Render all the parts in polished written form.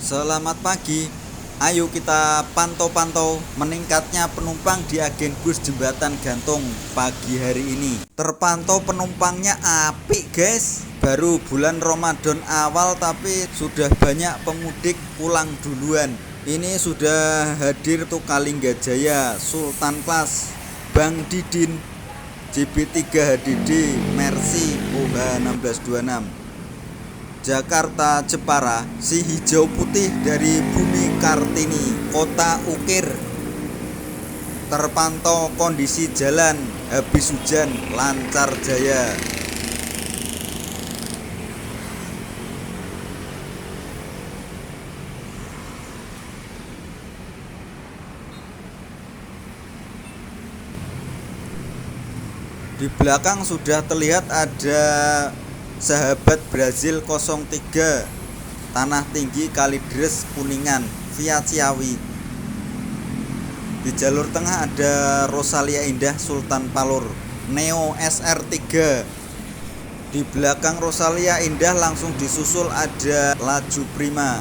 Selamat pagi. Ayo kita pantau-pantau meningkatnya penumpang di agen bus Jembatan Gantung pagi hari ini. Terpantau penumpangnya apik, guys. Baru bulan Ramadan awal tapi sudah banyak pemudik pulang duluan. Ini sudah hadir tuh Kalinggajaya, Sultan Class, Bang Didin, JB3 HDD, Mercy, OH1626. Jakarta Jepara, si hijau putih dari Bumi Kartini, Kota Ukir. Terpantau kondisi jalan habis hujan lancar jaya. Di belakang sudah terlihat ada Sahabat Brazil 03 Tanah Tinggi Kalideres Kuningan via Ciawi. Di jalur tengah ada Rosalia Indah Sultan Palur Neo SR3. Di belakang Rosalia Indah langsung disusul ada Laju Prima.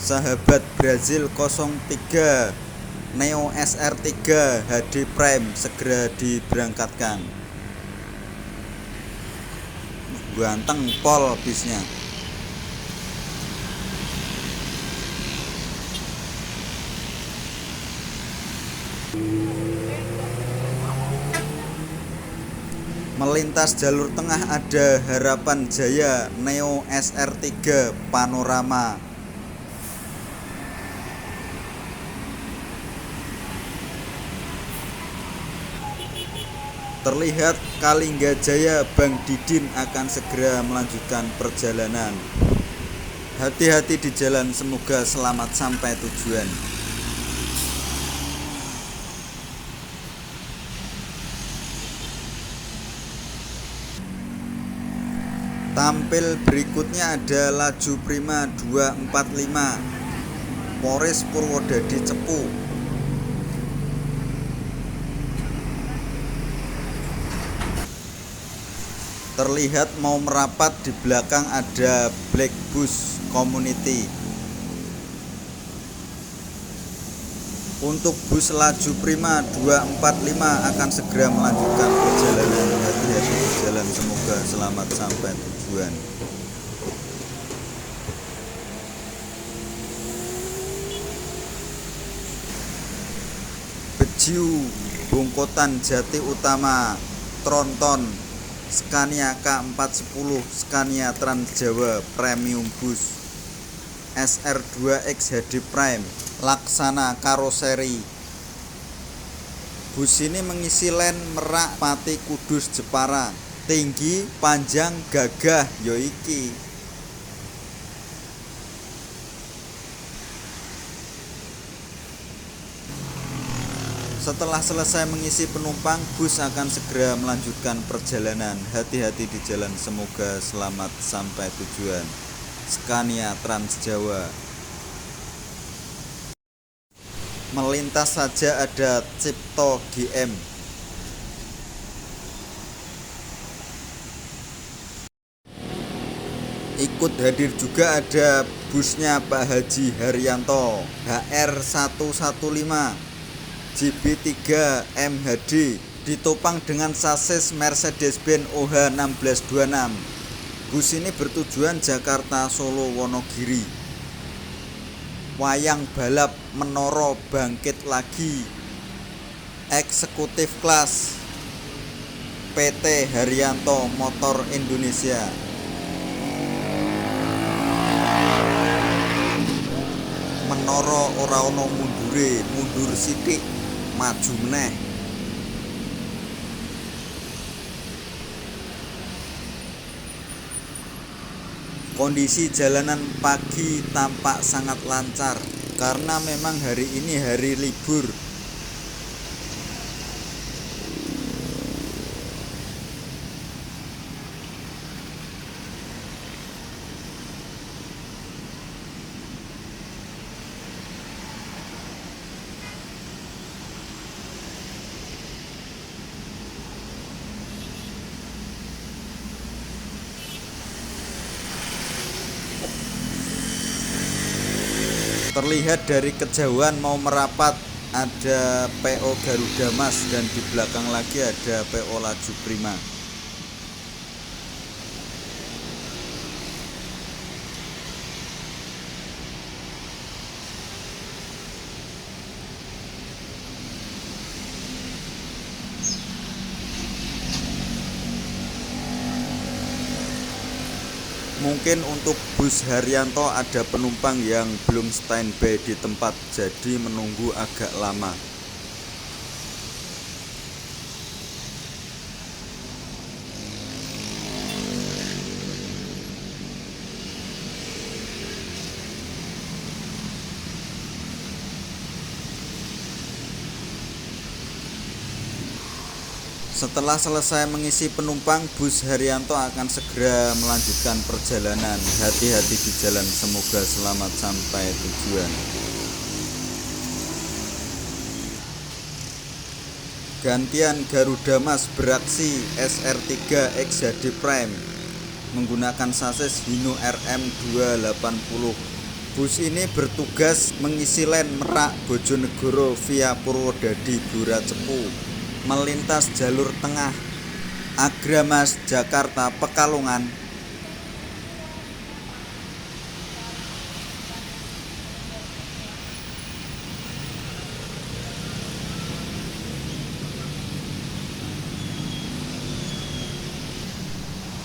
Sahabat Brazil 03 Neo SR3 HD Prime segera diberangkatkan. Ganteng pol bisnya. Melintas jalur tengah ada Harapan Jaya Neo SR3 Panorama. Terlihat Kalinggajaya Bang Didin akan segera melanjutkan perjalanan. Hati-hati di jalan, semoga selamat sampai tujuan. Tampil berikutnya ada Laju Prima 245 Polres Purwodadi Cepu. Terlihat mau merapat, di belakang ada Black Bus Community. Untuk bus Laju Prima 245 akan segera melanjutkan perjalanan. Hati-hati di jalan, semoga selamat sampai tujuan. Bejiu Bongkotan Jati Utama Tronton Scania K410 Scania Trans Jawa Premium Bus SR2X HD Prime Laksana Karoseri. Bus ini mengisi len Merak Pati Kudus Jepara. Tinggi, panjang, gagah yoiki. Setelah selesai mengisi penumpang, bus akan segera melanjutkan perjalanan. Hati-hati di jalan, semoga selamat sampai tujuan. Scania Trans Jawa. Melintas saja ada Cipto GM. Ikut hadir juga ada busnya Pak Haji Haryanto HR115 JB3 MHD ditopang dengan sasis Mercedes-Benz OH1626. Bus ini bertujuan Jakarta Solo Wonogiri. Wayang balap Menara bangkit lagi. Eksekutif kelas PT Haryanto Motor Indonesia. Menara ora ana mundure, mundur sithik maju meneh. Kondisi jalanan pagi tampak sangat lancar karena memang hari ini hari libur. Terlihat dari kejauhan mau merapat ada PO Garuda Mas dan di belakang lagi ada PO Laju Prima. Mungkin untuk bus Haryanto ada penumpang yang belum standby di tempat, jadi menunggu agak lama. Setelah selesai mengisi penumpang, bus Haryanto akan segera melanjutkan perjalanan. Hati-hati di jalan, semoga selamat sampai tujuan. Gantian Garuda Mas beraksi SR3 XHD Prime menggunakan sasis Hino RM280. Bus ini bertugas mengisi len Merak Bojonegoro via Purwodadi Blora Cepu melintas jalur tengah Agramas Jakarta Pekalongan.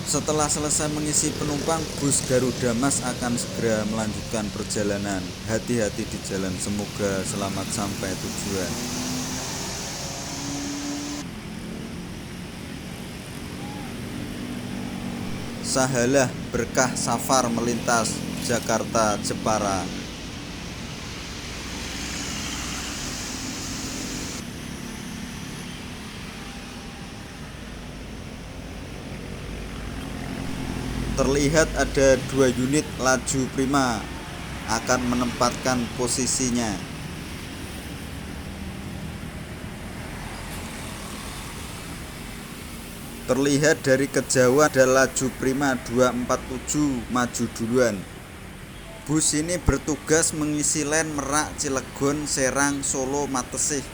Setelah selesai mengisi penumpang, bus Garuda Mas akan segera melanjutkan perjalanan. Hati-hati di jalan, semoga selamat sampai tujuan. Sahalah Berkah Safar melintas Jakarta Jepara. Terlihat ada 2 unit Laju Prima akan menempatkan posisinya. Terlihat dari kejauhan ada Laju Prima 247 maju duluan. Bus ini bertugas mengisi len Merak Cilegon Serang Solo Matesih.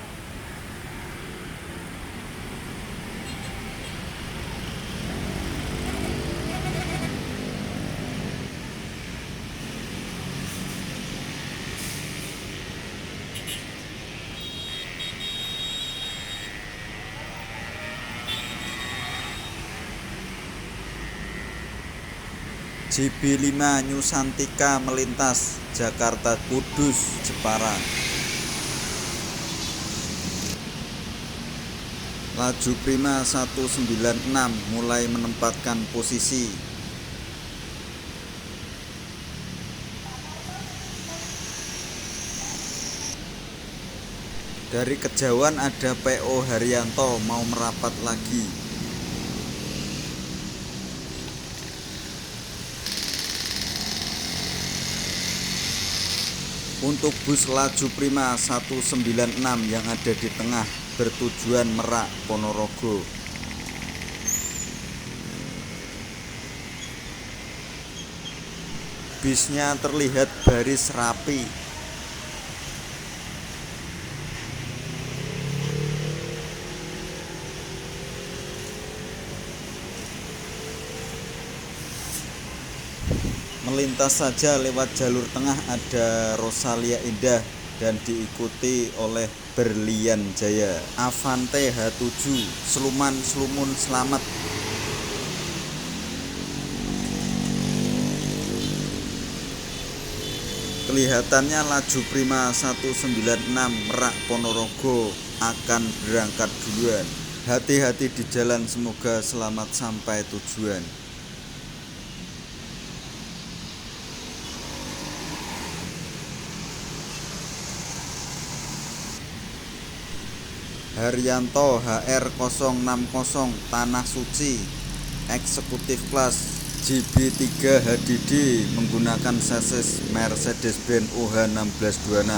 JB5 Nusantika melintas Jakarta Kudus Jepara. Laju Prima 196 mulai menempatkan posisi. Dari kejauhan ada PO Haryanto mau merapat lagi. Untuk bus Laju Prima 196 yang ada di tengah bertujuan Merak Ponorogo. Bisnya terlihat baris rapi. Melintas saja lewat jalur tengah ada Rosalia Indah dan diikuti oleh Berlian Jaya. Avante H7 Sluman Slumun Slamet. Kelihatannya Laju Prima 196 Merak Ponorogo akan berangkat duluan. Hati-hati di jalan, semoga selamat sampai tujuan. Haryanto HR060 Tanah Suci Eksekutif Kelas JB3 HDD menggunakan sasis Mercedes-Benz OH1626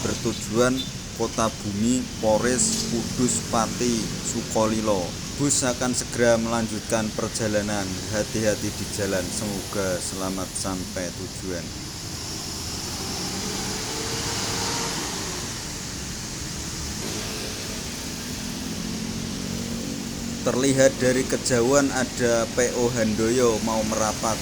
bertujuan Kota Bumi Polres Kudus Pati Sukolilo. Bus akan segera melanjutkan perjalanan. Hati-hati di jalan, semoga selamat sampai tujuan. Terlihat dari kejauhan ada PO Handoyo mau merapat.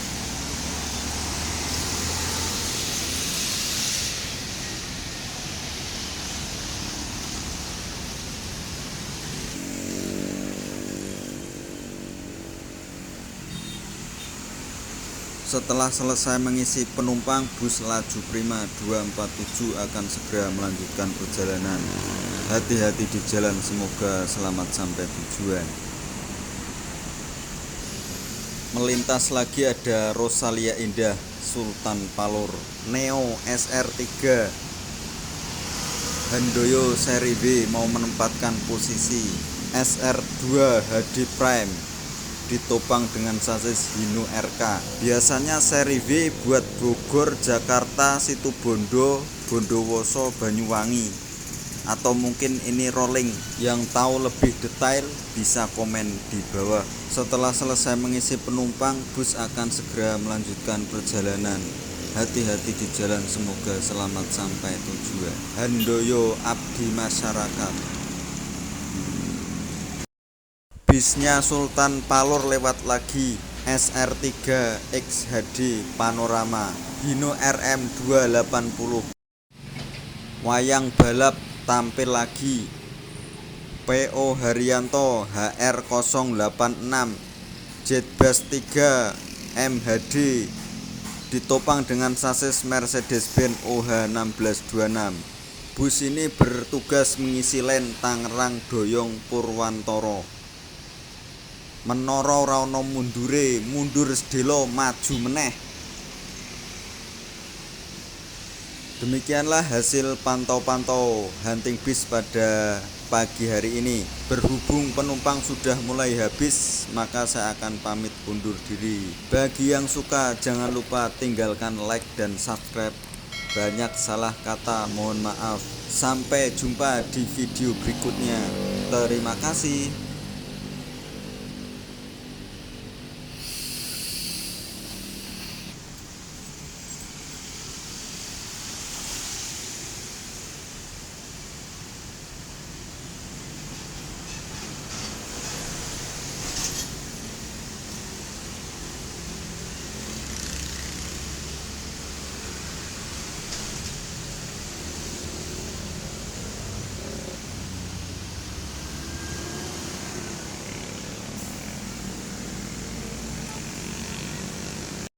Setelah selesai mengisi penumpang, bus laju prima 247 akan segera melanjutkan perjalanan. Hati-hati di jalan, semoga selamat sampai tujuan. Melintas lagi ada Rosalia Indah, Sultan Palur, Neo SR3, Handoyo seri B mau menempatkan posisi, SR2 HD Prime ditopang dengan sasis Hino RK. Biasanya seri V buat Bogor, Jakarta, Situbondo, Bondowoso, Banyuwangi, atau mungkin ini rolling. Yang tahu lebih detail bisa komen di bawah. Setelah selesai mengisi penumpang, bus akan segera melanjutkan perjalanan. Hati-hati di jalan, semoga selamat sampai tujuan. Handoyo abdi masyarakat. Bisnya Sultan Palur lewat lagi, SR3 XHD Panorama, Hino RM 280. Wayang balap tampil lagi, PO Haryanto HR 086 Jetbus 3 MHD ditopang dengan sasis Mercedes-Benz OH 1626. Bus ini bertugas mengisi len Tangerang Doyong Purwantoro. Menara ora ana mundure, mundur sedelo maju meneh. Demikianlah hasil pantau-pantau hunting bis pada pagi hari ini. Berhubung penumpang sudah mulai habis, maka saya akan pamit undur diri. Bagi yang suka, jangan lupa tinggalkan like dan subscribe. Banyak salah kata, mohon maaf. Sampai jumpa di video berikutnya. Terima kasih.